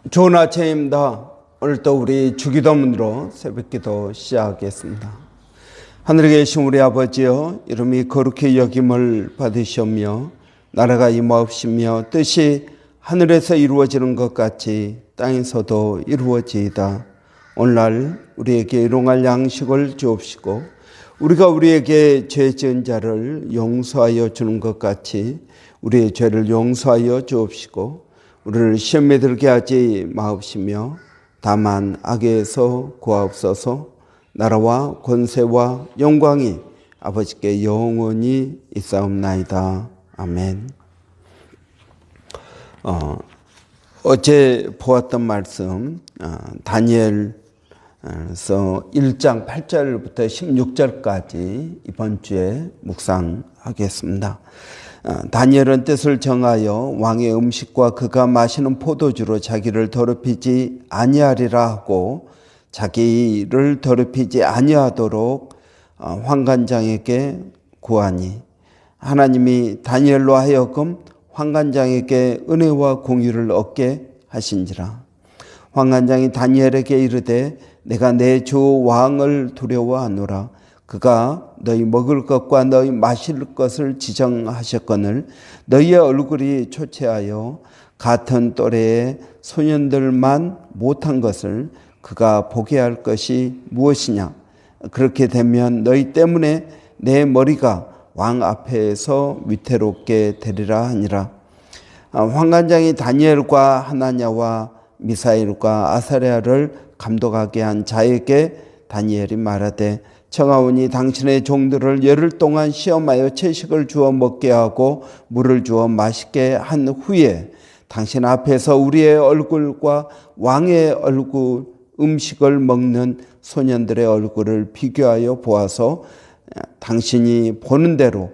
좋은 아침입니다. 오늘 또 우리 주기도문으로 새벽기도 시작하겠습니다. 하늘에 계신 우리 아버지여, 이름이 거룩히 여김을 받으시오며 나라가 임하옵시며 뜻이 하늘에서 이루어지는 것 같이 땅에서도 이루어지이다. 오늘날 우리에게 일용할 양식을 주옵시고 우리가 우리에게 죄 지은 자를 용서하여 주는 것 같이 우리의 죄를 용서하여 주옵시고 우리를 시험에 들게 하지 마옵시며 다만 악에서 구하옵소서. 나라와 권세와 영광이 아버지께 영원히 있사옵나이다. 아멘. 어제 보았던 말씀 다니엘서 1장 8절부터 16절까지 이번 주에 묵상하겠습니다. 다니엘은 뜻을 정하여 왕의 음식과 그가 마시는 포도주로 자기를 더럽히지 아니하리라 하고 자기를 더럽히지 아니하도록 환관장에게 구하니 하나님이 다니엘로 하여금 환관장에게 은혜와 공유를 얻게 하신지라. 환관장이 다니엘에게 이르되 내가 내 주 왕을 두려워하노라. 그가 너희 먹을 것과 너희 마실 것을 지정하셨거늘 너희의 얼굴이 초췌하여 같은 또래의 소년들만 못한 것을 그가 보게 할 것이 무엇이냐. 그렇게 되면 너희 때문에 내 머리가 왕 앞에서 위태롭게 되리라 하니라. 환관장이 다니엘과 하나냐와 미사일과 아사랴를 감독하게 한 자에게 다니엘이 말하되 청하오니 당신의 종들을 열흘 동안 시험하여 채식을 주어 먹게 하고 물을 주어 마시게 한 후에 당신 앞에서 우리의 얼굴과 왕의 얼굴 음식을 먹는 소년들의 얼굴을 비교하여 보아서 당신이 보는 대로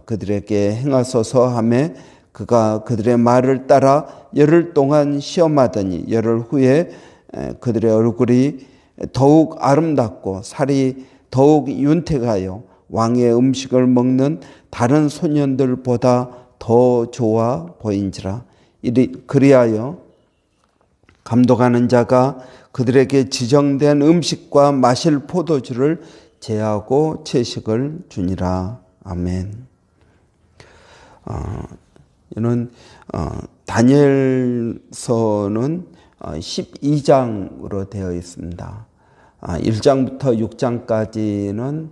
그들에게 행하소서 하매 그가 그들의 말을 따라 열흘 동안 시험하더니 열흘 후에 그들의 얼굴이 더욱 아름답고 살이 더욱 윤택하여 왕의 음식을 먹는 다른 소년들보다 더 좋아 보인지라. 그리하여 감독하는 자가 그들에게 지정된 음식과 마실 포도주를 제하고 채식을 주니라. 아멘. 이는 다니엘서는 12장으로 되어 있습니다. 1장부터 6장까지는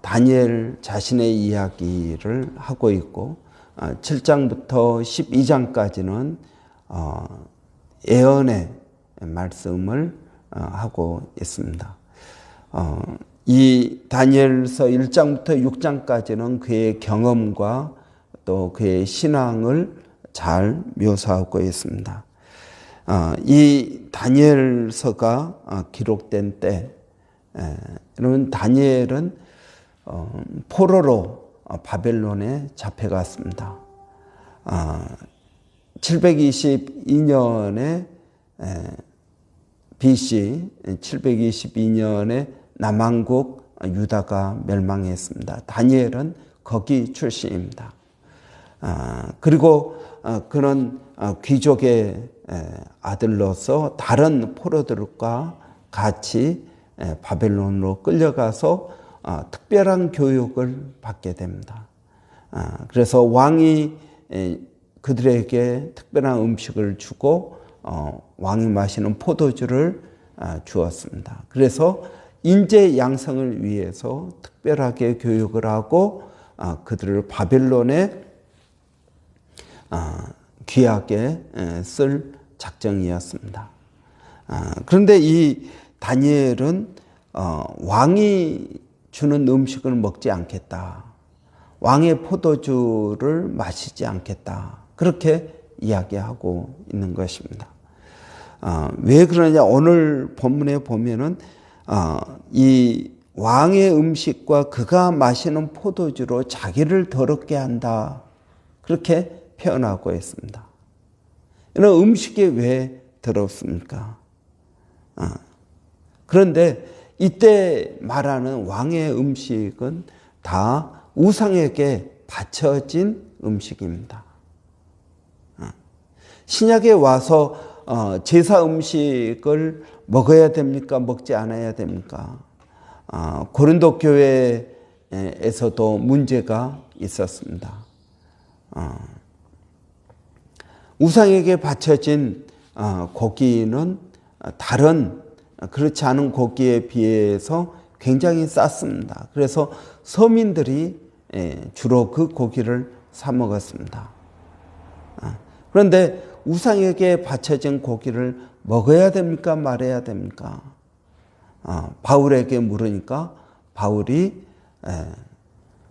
다니엘 자신의 이야기를 하고 있고 7장부터 12장까지는 예언의 말씀을 하고 있습니다. 이 다니엘서 1장부터 6장까지는 그의 경험과 또 그의 신앙을 잘 묘사하고 있습니다. 이 다니엘서가 기록된 때, 이런 다니엘은 포로로 바벨론에 잡혀갔습니다. 722년에 BC 722년에 남왕국 유다가 멸망했습니다. 다니엘은 거기 출신입니다. 그리고 그는 귀족의 아들로서 다른 포로들과 같이 바벨론으로 끌려가서 특별한 교육을 받게 됩니다. 그래서 왕이 그들에게 특별한 음식을 주고 왕이 마시는 포도주를 주었습니다. 그래서 인재 양성을 위해서 특별하게 교육을 하고 그들을 바벨론에 귀하게 쓸 작정이었습니다. 그런데 이 다니엘은 왕이 주는 음식을 먹지 않겠다. 왕의 포도주를 마시지 않겠다. 그렇게 이야기하고 있는 것입니다. 왜 그러냐? 오늘 본문에 보면은 이 왕의 음식과 그가 마시는 포도주로 자기를 더럽게 한다. 그렇게 표현하고 있습니다. 이런 음식이 왜 더럽습니까? 그런데 이때 말하는 왕의 음식은 다 우상에게 바쳐진 음식입니다. 신약에 와서 제사 음식을 먹어야 됩니까? 먹지 않아야 됩니까? 고린도 교회에서도 문제가 있었습니다. 우상에게 바쳐진 고기는 다른 그렇지 않은 고기에 비해서 굉장히 쌌습니다. 그래서 서민들이 주로 그 고기를 사 먹었습니다. 그런데 우상에게 바쳐진 고기를 먹어야 됩니까? 말아야 됩니까? 바울에게 물으니까 바울이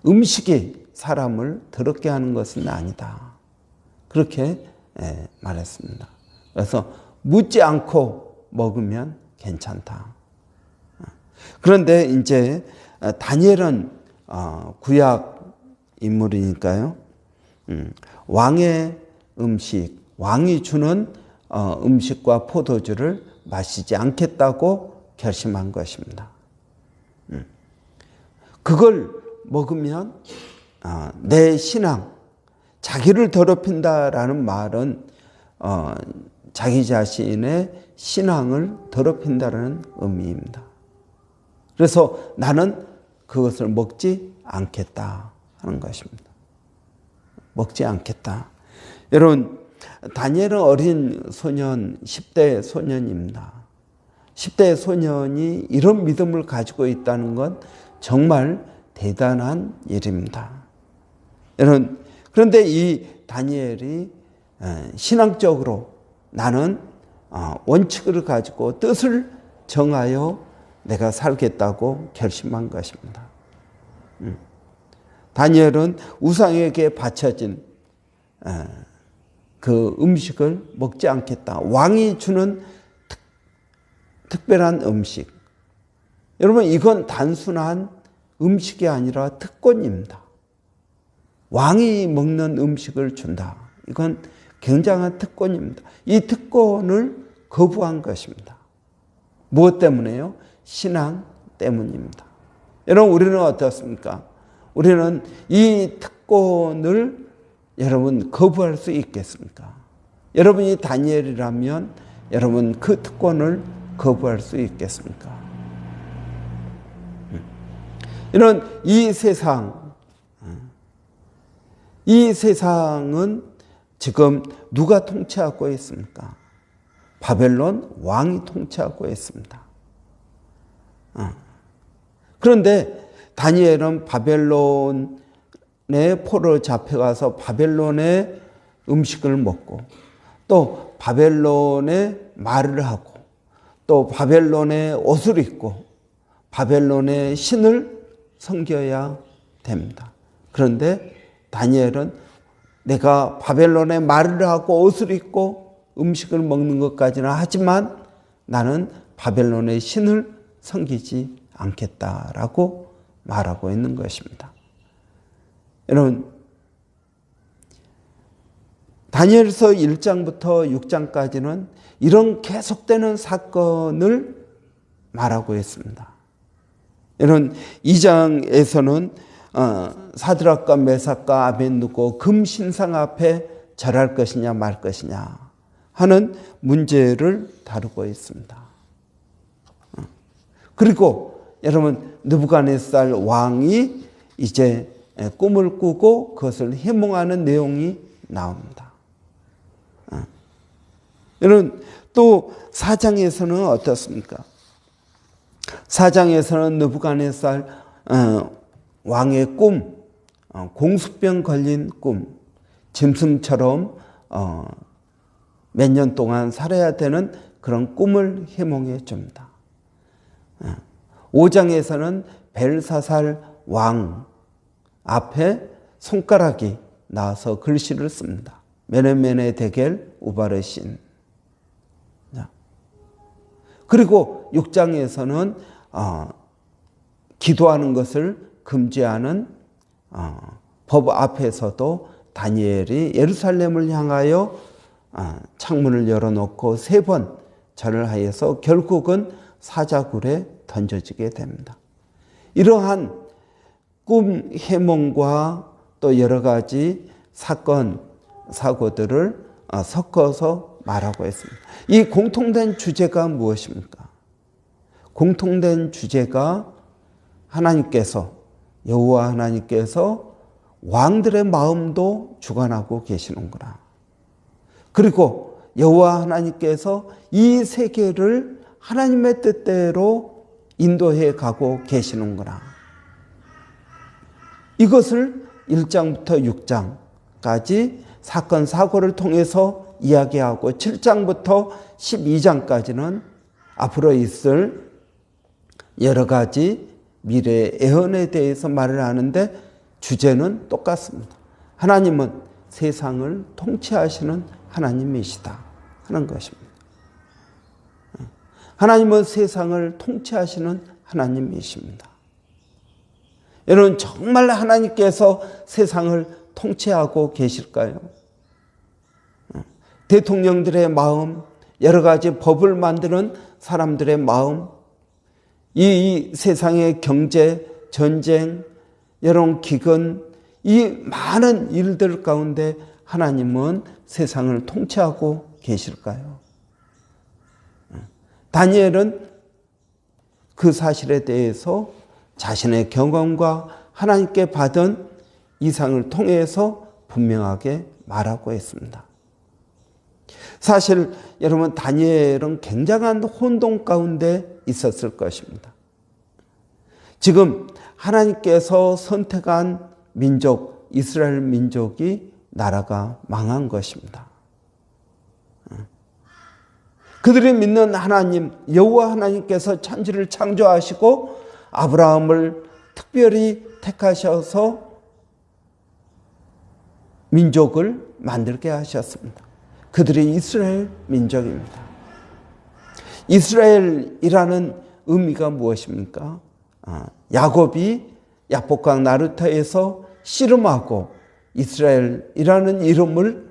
음식이 사람을 더럽게 하는 것은 아니다. 그렇게 말했습니다. 그래서 묻지 않고 먹으면 괜찮다. 그런데 이제 다니엘은 구약 인물이니까요. 왕의 음식, 왕이 주는 음식과 포도주를 마시지 않겠다고 결심한 것입니다. 그걸 먹으면 내 신앙, 자기를 더럽힌다라는 말은 자기 자신의 신앙을 더럽힌다는 의미입니다. 그래서 나는 그것을 먹지 않겠다 하는 것입니다. 먹지 않겠다. 여러분, 다니엘은 어린 소년, 10대 소년입니다. 10대 소년이 이런 믿음을 가지고 있다는 건 정말 대단한 일입니다. 여러분, 그런데 이 다니엘이 신앙적으로 나는 원칙을 가지고 뜻을 정하여 내가 살겠다고 결심한 것입니다. 다니엘은 우상에게 바쳐진 그 음식을 먹지 않겠다. 왕이 주는 특별한 음식. 여러분, 이건 단순한 음식이 아니라 특권입니다. 왕이 먹는 음식을 준다. 이건 굉장한 특권입니다. 이 특권을 거부한 것입니다. 무엇 때문에요? 신앙 때문입니다. 여러분, 우리는 어떻습니까? 우리는 이 특권을 여러분 거부할 수 있겠습니까? 여러분이 다니엘이라면 여러분 그 특권을 거부할 수 있겠습니까? 이런 이 세상은 지금 누가 통치하고 있습니까? 바벨론 왕이 통치하고 있습니다. 그런데 다니엘은 바벨론의 포로 잡혀가서 바벨론의 음식을 먹고 또 바벨론의 말을 하고 또 바벨론의 옷을 입고 바벨론의 신을 섬겨야 됩니다. 그런데 다니엘은 내가 바벨론의 말을 하고 옷을 입고 음식을 먹는 것까지는 하지만 나는 바벨론의 신을 섬기지 않겠다라고 말하고 있는 것입니다. 여러분, 다니엘서 1장부터 6장까지는 이런 계속되는 사건을 말하고 있습니다. 여러분, 2장에서는 사드락과 메삭과 아벳느고 금신상 앞에 절할 것이냐 말 것이냐 하는 문제를 다루고 있습니다. 그리고 여러분, 느부갓네살 왕이 이제 꿈을 꾸고 그것을 해몽하는 내용이 나옵니다. 여러분, 또 4장에서는 어떻습니까? 4장에서는 느부갓네살 왕의 꿈, 공수병 걸린 꿈, 짐승처럼 몇 년 동안 살아야 되는 그런 꿈을 해몽해 줍니다. 5장에서는 벨사살 왕 앞에 손가락이 나와서 글씨를 씁니다. 메네메네 데겔 우바르신. 그리고 6장에서는 기도하는 것을 금지하는 법 앞에서도 다니엘이 예루살렘을 향하여 창문을 열어놓고 3번 절을 하여서 결국은 사자굴에 던져지게 됩니다. 이러한 꿈 해몽과 또 여러 가지 사건 사고들을 섞어서 말하고 있습니다. 이 공통된 주제가 무엇입니까? 공통된 주제가 하나님께서, 여호와 하나님께서 왕들의 마음도 주관하고 계시는구나. 그리고 여호와 하나님께서 이 세계를 하나님의 뜻대로 인도해 가고 계시는구나. 이것을 1장부터 6장까지 사건 사고를 통해서 이야기하고 7장부터 12장까지는 앞으로 있을 여러 가지 미래의 애언에 대해서 말을 하는데 주제는 똑같습니다. 하나님은 세상을 통치하시는 하나님이시다 하는 것입니다. 하나님은 세상을 통치하시는 하나님이십니다. 여러분, 정말 하나님께서 세상을 통치하고 계실까요? 대통령들의 마음, 여러 가지 법을 만드는 사람들의 마음, 이 세상의 경제, 전쟁, 여러 기근, 이 많은 일들 가운데 하나님은 세상을 통치하고 계실까요? 다니엘은 그 사실에 대해서 자신의 경험과 하나님께 받은 이상을 통해서 분명하게 말하고 있습니다. 사실 여러분, 다니엘은 굉장한 혼동 가운데 있었을 것입니다. 지금 하나님께서 선택한 민족, 이스라엘 민족이 나라가 망한 것입니다. 그들이 믿는 하나님, 여호와 하나님께서 천지를 창조하시고 아브라함을 특별히 택하셔서 민족을 만들게 하셨습니다. 그들이 이스라엘 민족입니다. 이스라엘이라는 의미가 무엇입니까? 야곱이 야복강 나루터에서 씨름하고 이스라엘이라는 이름을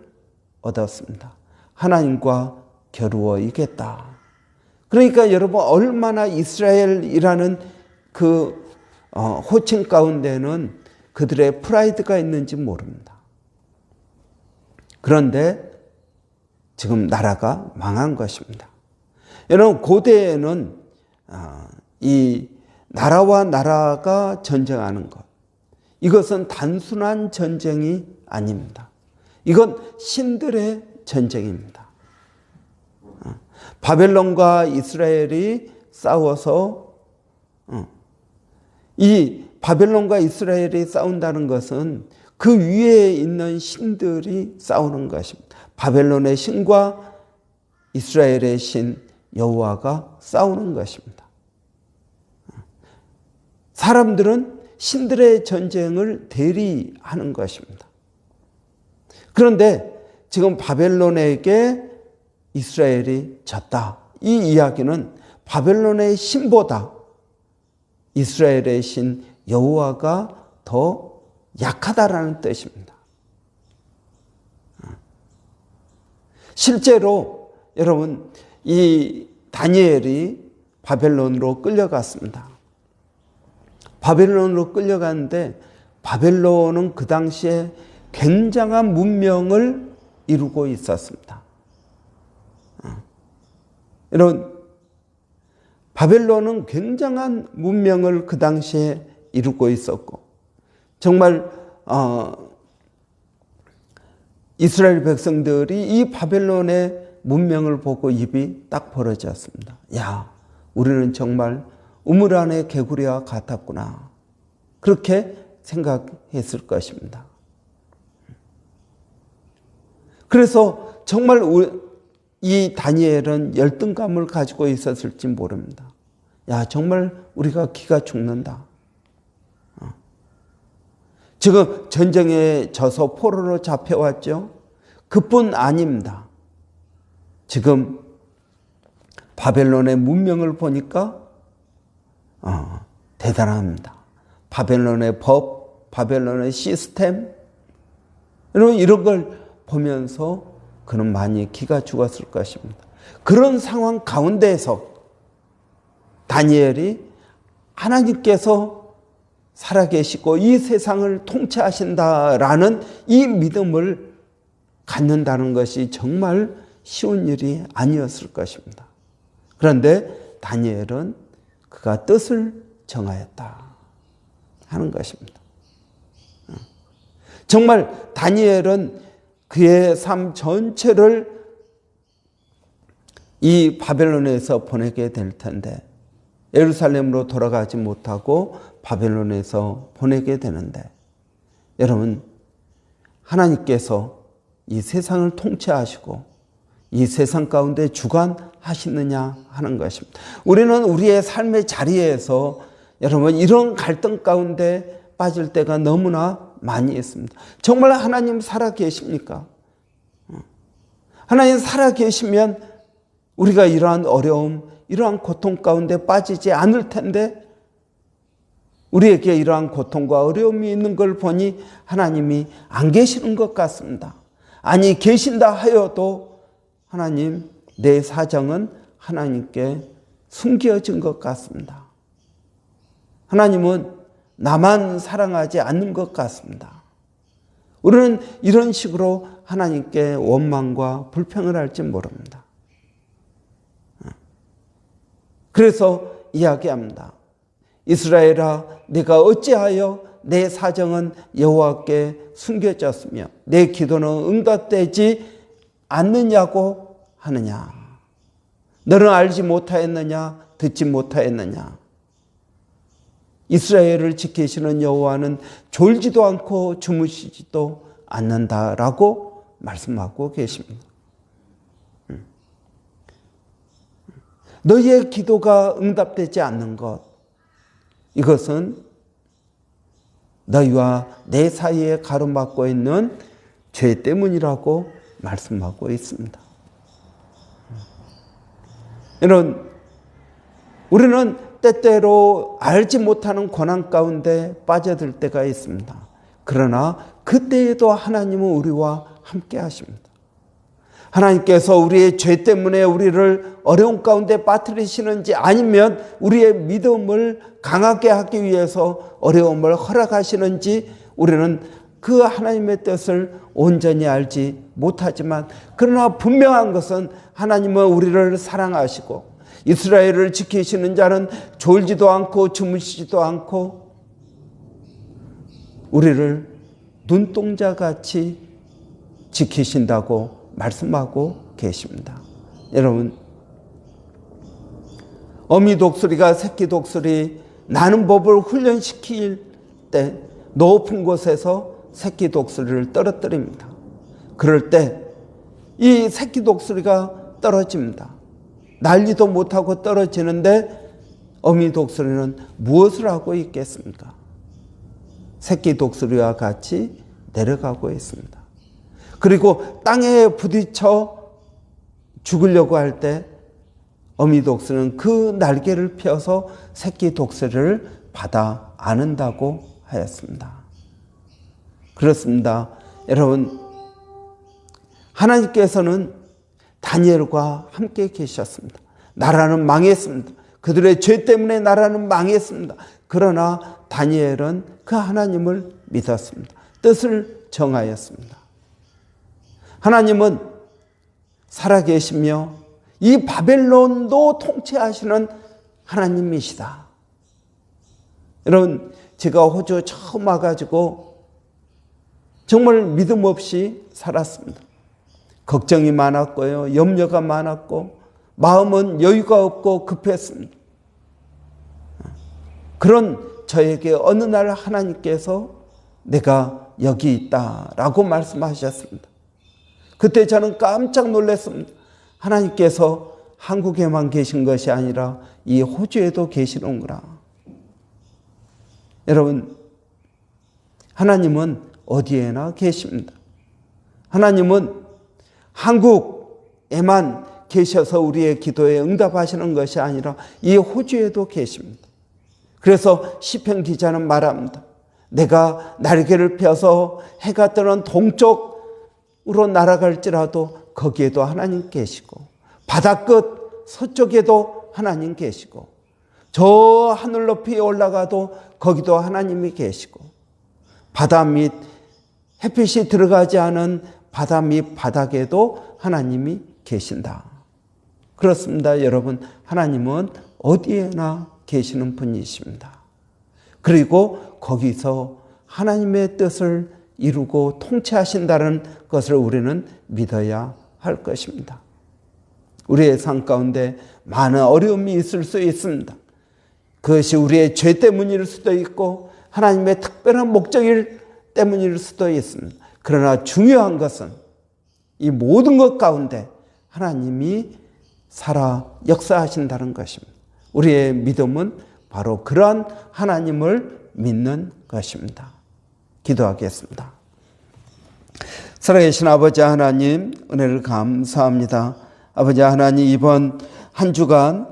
얻었습니다. 하나님과 겨루어 이겼다. 그러니까 여러분, 얼마나 이스라엘이라는 그 호칭 가운데는 그들의 프라이드가 있는지 모릅니다. 그런데 지금 나라가 망한 것입니다. 여러분, 고대에는 이 나라와 나라가 전쟁하는 것, 이것은 단순한 전쟁이 아닙니다. 이건 신들의 전쟁입니다. 바벨론과 이스라엘이 싸워서 이 바벨론과 이스라엘이 싸운다는 것은 그 위에 있는 신들이 싸우는 것입니다. 바벨론의 신과 이스라엘의 신 여호와가 싸우는 것입니다. 사람들은 신들의 전쟁을 대리하는 것입니다. 그런데 지금 바벨론에게 이스라엘이 졌다. 이 이야기는 바벨론의 신보다 이스라엘의 신 여호와가 더 약하다라는 뜻입니다. 실제로 여러분, 이 다니엘이 바벨론으로 끌려갔습니다. 바벨론으로 끌려갔는데 바벨론은 그 당시에 굉장한 문명을 이루고 있었습니다. 여러분, 바벨론은 굉장한 문명을 그 당시에 이루고 있었고 정말 이스라엘 백성들이 이 바벨론의 문명을 보고 입이 딱 벌어졌습니다. 야, 우리는 정말 우물 안의 개구리와 같았구나. 그렇게 생각했을 것입니다. 그래서 정말 이 다니엘은 열등감을 가지고 있었을지 모릅니다. 야, 정말 우리가 기가 죽는다. 지금 전쟁에 져서 포로로 잡혀왔죠. 그뿐 아닙니다. 지금 바벨론의 문명을 보니까 대단합니다. 바벨론의 법, 바벨론의 시스템, 이런 걸 보면서 그는 많이 기가 죽었을 것입니다. 그런 상황 가운데에서 다니엘이 하나님께서 살아계시고 이 세상을 통치하신다라는 이 믿음을 갖는다는 것이 정말 쉬운 일이 아니었을 것입니다. 그런데 다니엘은 그가 뜻을 정하였다 하는 것입니다. 정말 다니엘은 그의 삶 전체를 이 바벨론에서 보내게 될 텐데, 예루살렘으로 돌아가지 못하고 바벨론에서 보내게 되는데, 여러분, 하나님께서 이 세상을 통치하시고 이 세상 가운데 주관하시느냐 하는 것입니다. 우리는 우리의 삶의 자리에서 여러분 이런 갈등 가운데 빠질 때가 너무나 많이 있습니다. 정말 하나님 살아계십니까? 하나님 살아계시면 우리가 이러한 어려움, 이러한 고통 가운데 빠지지 않을 텐데, 우리에게 이러한 고통과 어려움이 있는 걸 보니 하나님이 안 계시는 것 같습니다. 아니, 계신다 하여도 하나님, 내 사정은 하나님께 숨겨진 것 같습니다. 하나님은 나만 사랑하지 않는 것 같습니다. 우리는 이런 식으로 하나님께 원망과 불평을 할지 모릅니다. 그래서 이야기합니다. 이스라엘아, 내가 어찌하여 내 사정은 여호와께 숨겨졌으며 내 기도는 응답되지 않느냐고 하느냐. 너는 알지 못하였느냐, 듣지 못하였느냐. 이스라엘을 지키시는 여호와는 졸지도 않고 주무시지도 않는다라고 말씀하고 계십니다. 너희의 기도가 응답되지 않는 것, 이것은 너희와 내 사이에 가로막고 있는 죄 때문이라고 말씀하고 있습니다. 여러분, 우리는 때때로 알지 못하는 고난 가운데 빠져들 때가 있습니다. 그러나 그때에도 하나님은 우리와 함께 하십니다. 하나님께서 우리의 죄 때문에 우리를 어려움 가운데 빠뜨리시는지, 아니면 우리의 믿음을 강하게 하기 위해서 어려움을 허락하시는지 우리는 그 하나님의 뜻을 온전히 알지 못하지만, 그러나 분명한 것은 하나님은 우리를 사랑하시고 이스라엘을 지키시는 자는 졸지도 않고 주무시지도 않고 우리를 눈동자같이 지키신다고 말씀하고 계십니다. 여러분, 어미 독수리가 새끼 독수리 나는 법을 훈련시킬 때 높은 곳에서 새끼 독수리를 떨어뜨립니다. 그럴 때 이 새끼 독수리가 떨어집니다. 날지도 못하고 떨어지는데 어미 독수리는 무엇을 하고 있겠습니까? 새끼 독수리와 같이 내려가고 있습니다. 그리고 땅에 부딪혀 죽으려고 할 때 어미 독수리는 그 날개를 펴서 새끼 독수리를 받아 안는다고 하였습니다. 그렇습니다. 여러분, 하나님께서는 다니엘과 함께 계셨습니다. 나라는 망했습니다. 그들의 죄 때문에 나라는 망했습니다. 그러나 다니엘은 그 하나님을 믿었습니다. 뜻을 정하였습니다. 하나님은 살아계시며 이 바벨론도 통치하시는 하나님이시다. 여러분, 제가 호주 처음 와가지고 정말 믿음 없이 살았습니다. 걱정이 많았고요, 염려가 많았고, 마음은 여유가 없고 급했습니다. 그런 저에게 어느 날 하나님께서 내가 여기 있다라고 말씀하셨습니다. 그때 저는 깜짝 놀랐습니다. 하나님께서 한국에만 계신 것이 아니라 이 호주에도 계시는구나. 여러분, 하나님은 어디에나 계십니다. 하나님은 한국에만 계셔서 우리의 기도에 응답하시는 것이 아니라 이 호주에도 계십니다. 그래서 시편 기자는 말합니다. 내가 날개를 펴서 해가 뜨는 동쪽으로 날아갈지라도 거기에도 하나님 계시고, 바다 끝 서쪽에도 하나님 계시고, 저 하늘 높이 올라가도 거기도 하나님이 계시고, 바다 밑 햇빛이 들어가지 않은 바다 밑 바닥에도 하나님이 계신다. 그렇습니다, 여러분. 하나님은 어디에나 계시는 분이십니다. 그리고 거기서 하나님의 뜻을 이루고 통치하신다는 것을 우리는 믿어야 할 것입니다. 우리의 삶 가운데 많은 어려움이 있을 수 있습니다. 그것이 우리의 죄 때문일 수도 있고 하나님의 특별한 목적일 때문일 수도 있습니다. 그러나 중요한 것은 이 모든 것 가운데 하나님이 살아 역사하신다는 것입니다. 우리의 믿음은 바로 그러한 하나님을 믿는 것입니다. 기도하겠습니다. 살아계신 아버지 하나님, 은혜를 감사합니다. 아버지 하나님, 이번 한 주간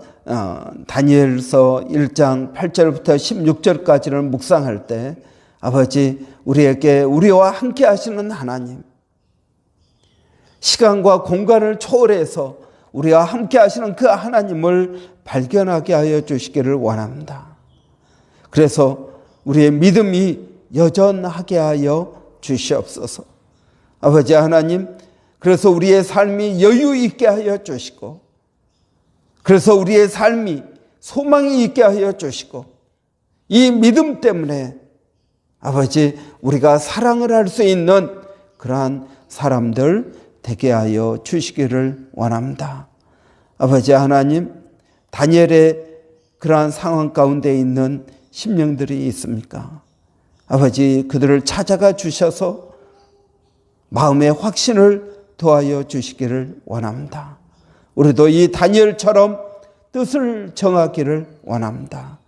다니엘서 1장 8절부터 16절까지를 묵상할 때 아버지, 우리와 함께 하시는 하나님, 시간과 공간을 초월해서 우리와 함께 하시는 그 하나님을 발견하게 하여 주시기를 원합니다. 그래서 우리의 믿음이 여전하게 하여 주시옵소서. 아버지 하나님, 그래서 우리의 삶이 여유 있게 하여 주시고, 그래서 우리의 삶이 소망이 있게 하여 주시고, 이 믿음 때문에 아버지, 우리가 사랑을 할 수 있는 그러한 사람들 되게 하여 주시기를 원합니다. 아버지 하나님, 다니엘의 그러한 상황 가운데 있는 심령들이 있습니까? 아버지, 그들을 찾아가 주셔서 마음의 확신을 더하여 주시기를 원합니다. 우리도 이 다니엘처럼 뜻을 정하기를 원합니다.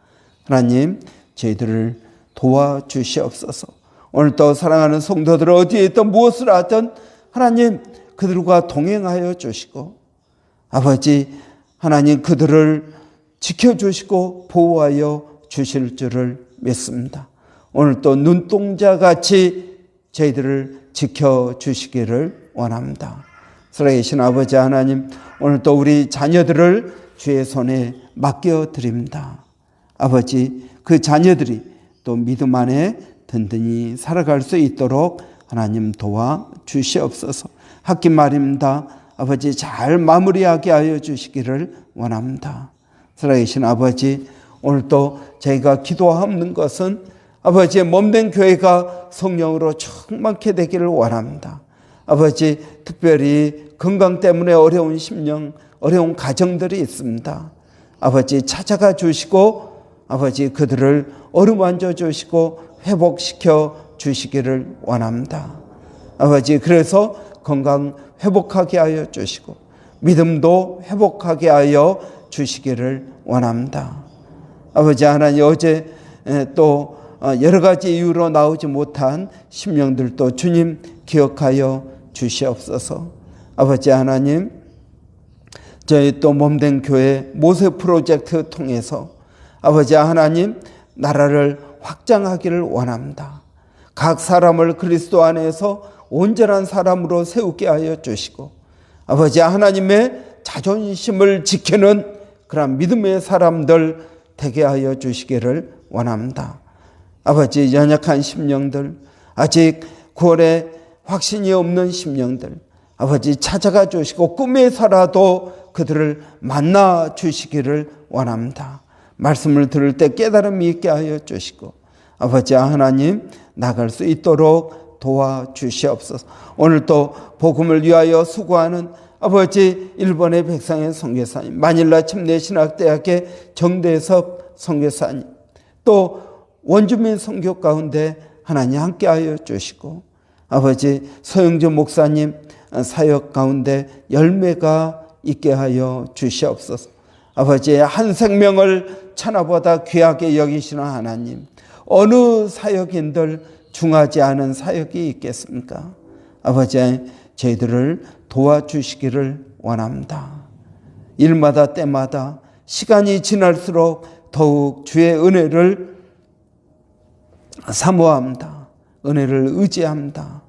하나님, 저희들을 도와주시옵소서. 오늘도 사랑하는 성도들 어디에 있든 무엇을 하든 하나님, 그들과 동행하여 주시고, 아버지 하나님, 그들을 지켜주시고 보호하여 주실 줄을 믿습니다. 오늘 또 눈동자같이 저희들을 지켜주시기를 원합니다. 살아계신 아버지 하나님, 오늘 또 우리 자녀들을 주의 손에 맡겨드립니다. 아버지, 그 자녀들이 또 믿음 안에 든든히 살아갈 수 있도록 하나님 도와주시옵소서. 학기 말입니다. 아버지, 잘 마무리하게 하여 주시기를 원합니다. 살아계신 아버지, 오늘도 저희가 기도하는 것은 아버지의 몸된 교회가 성령으로 충만케 되기를 원합니다. 아버지, 특별히 건강 때문에 어려운 심령, 어려운 가정들이 있습니다. 아버지, 찾아가 주시고 아버지, 그들을 어루만져 주시고 회복시켜 주시기를 원합니다. 아버지, 그래서 건강 회복하게 하여 주시고 믿음도 회복하게 하여 주시기를 원합니다. 아버지 하나님, 어제 또 여러 가지 이유로 나오지 못한 심령들도 주님 기억하여 주시옵소서. 아버지 하나님, 저희 또 몸된 교회 모세 프로젝트 통해서 아버지 하나님, 나라를 확장하기를 원합니다. 각 사람을 그리스도 안에서 온전한 사람으로 세우게 하여 주시고, 아버지 하나님의 자존심을 지키는 그런 믿음의 사람들 되게 하여 주시기를 원합니다. 아버지, 연약한 심령들, 아직 구원에 확신이 없는 심령들, 아버지 찾아가 주시고 꿈에서라도 그들을 만나 주시기를 원합니다. 말씀을 들을 때 깨달음이 있게 하여 주시고 아버지 하나님, 나갈 수 있도록 도와주시옵소서. 오늘 또 복음을 위하여 수고하는 아버지 일본의 백상현 선교사님, 마닐라 침례신학대학의 정대섭 선교사님, 또 원주민 선교 가운데 하나님 함께하여 주시고, 아버지 서영준 목사님 사역 가운데 열매가 있게 하여 주시옵소서. 아버지, 한 생명을 천하보다 귀하게 여기시는 하나님, 어느 사역인들 중하지 않은 사역이 있겠습니까? 아버지, 저희들을 도와주시기를 원합니다. 일마다 때마다 시간이 지날수록 더욱 주의 은혜를 사모합니다. 은혜를 의지합니다.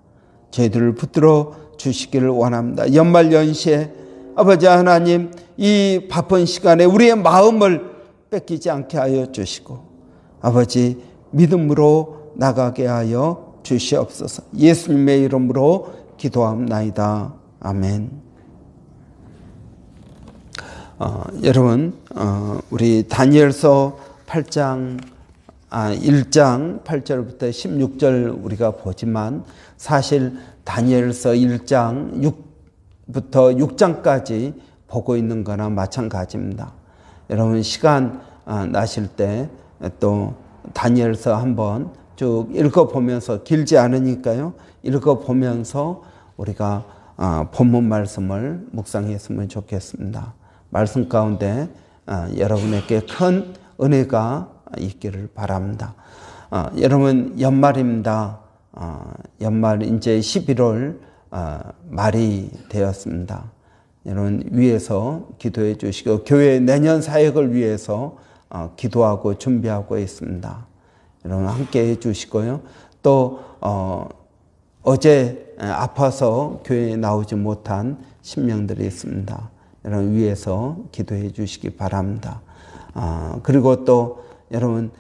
저희들을 붙들어 주시기를 원합니다. 연말연시에 아버지 하나님, 이 바쁜 시간에 우리의 마음을 뺏기지 않게 하여 주시고 아버지, 믿음으로 나가게 하여 주시옵소서. 예수님의 이름으로 기도합나이다. 아멘. 여러분, 우리 다니엘서 1장 8절부터 16절 우리가 보지만 사실 다니엘서 1장 6부터 6장까지 보고 있는 거나 마찬가지입니다. 여러분 시간 나실 때 또 다니엘서 한번 쭉 읽어보면서, 길지 않으니까요, 읽어보면서 우리가 본문 말씀을 묵상했으면 좋겠습니다. 말씀 가운데 여러분에게 큰 은혜가 있기를 바랍니다. 여러분 연말입니다. 연말 이제 11월 말이 되었습니다. 여러분 위해서 기도해 주시고 교회 내년 사역을 위해서 기도하고 준비하고 있습니다. 여러분 함께 해 주시고요. 또 어제 아파서 교회에 나오지 못한 신명들이 있습니다. 여러분 위해서 기도해 주시기 바랍니다. 그리고 또 여러분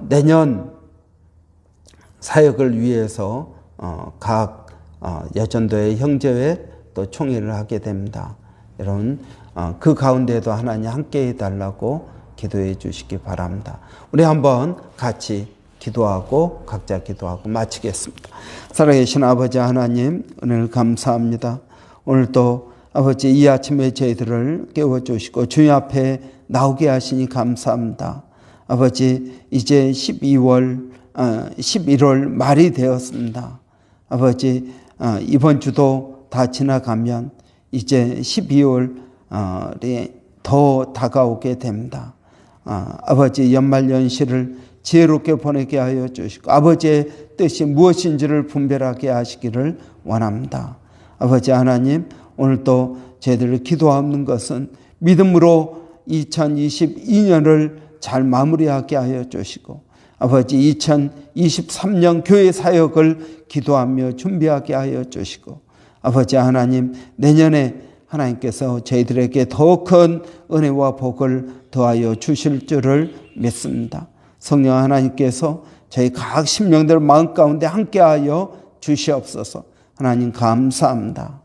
내년 사역을 위해서 각 여전도의 형제회 또 총회를 하게 됩니다. 여러분 그 가운데도 하나님 함께 해달라고 기도해 주시기 바랍니다. 우리 한번 같이 기도하고 각자 기도하고 마치겠습니다. 살아계신 아버지 하나님, 은혜를 감사합니다. 오늘도 아버지 이 아침에 저희들을 깨워주시고 주님 앞에 나오게 하시니 감사합니다. 아버지 이제 11월 말이 되었습니다. 아버지 이번 주도 다 지나가면 이제 12월이 더 다가오게 됩니다. 아버지 연말 연시를 지혜롭게 보내게 하여 주시고 아버지의 뜻이 무엇인지를 분별하게 하시기를 원합니다. 아버지 하나님, 오늘도 저희들을 기도하는 것은 믿음으로 2022년을 잘 마무리하게 하여 주시고 아버지 2023년 교회 사역을 기도하며 준비하게 하여 주시고 아버지 하나님, 내년에 하나님께서 저희들에게 더 큰 은혜와 복을 더하여 주실 줄을 믿습니다. 성령 하나님께서 저희 각 심령들 마음 가운데 함께하여 주시옵소서. 하나님 감사합니다.